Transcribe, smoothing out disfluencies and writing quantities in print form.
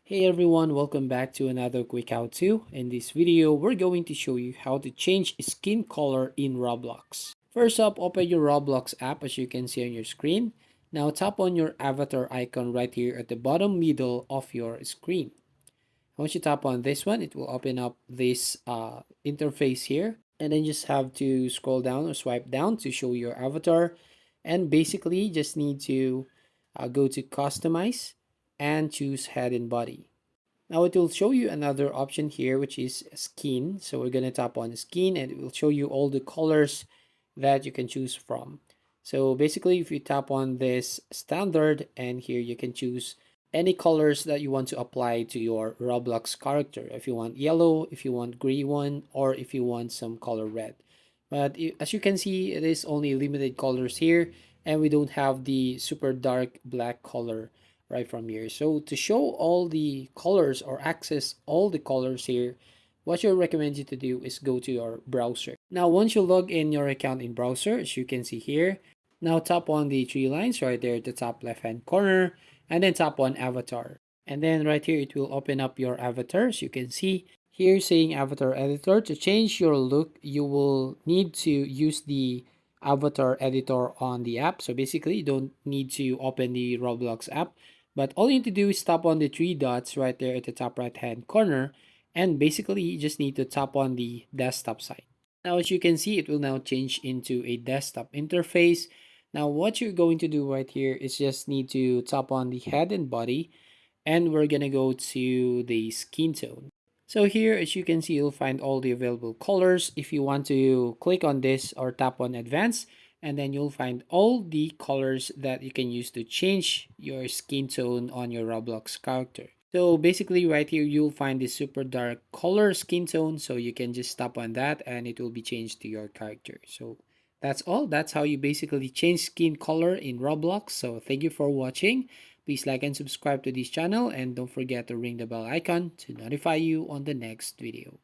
Hey everyone, welcome back to another quick how-to. In this video, we're going to show you how to change skin color in Roblox. First up, open your Roblox app as you can see on your screen. Now tap on your avatar icon right here at the bottom middle of your screen. Once you tap on this one, it will open up this interface here. And then just have to scroll down or swipe down to show your avatar. And basically just need to go to customize and choose head and body. Now it will show you another option here, which is skin. So we're going to tap on skin and it will show you all the colors that you can choose from. So basically, if you tap on this standard and here you can choose any colors that you want to apply to your Roblox character. If you want yellow, if you want gray one, or if you want some color red. But as you can see, it is only limited colors here and we don't have the super dark black color right from here. So to show all the colors or access all the colors here, what I recommend you to do is go to your browser. Now, once you log in your account in browser, as you can see here, now tap on the three lines right there at the top left hand corner and then tap on avatar. And then right here, it will open up your avatar. As you can see here saying avatar editor. To change your look, you will need to use the avatar editor on the app. So basically, you don't need to open the Roblox app. But all you need to do is tap on the three dots right there at the top right hand corner. And basically, you just need to tap on the desktop side. Now, as you can see, it will now change into a desktop interface. Now, what you're going to do right here is just need to tap on the head and body. And we're going to go to the skin tone. So here, as you can see, you'll find all the available colors. If you want to click on this or tap on advanced, and then you'll find all the colors that you can use to change your skin tone on your Roblox character. So basically right here, you'll find the super dark color skin tone. So you can just tap on that and it will be changed to your character. So that's all. That's how you basically change skin color in Roblox. So thank you for watching. Please like and subscribe to this channel and don't forget to ring the bell icon to notify you on the next video.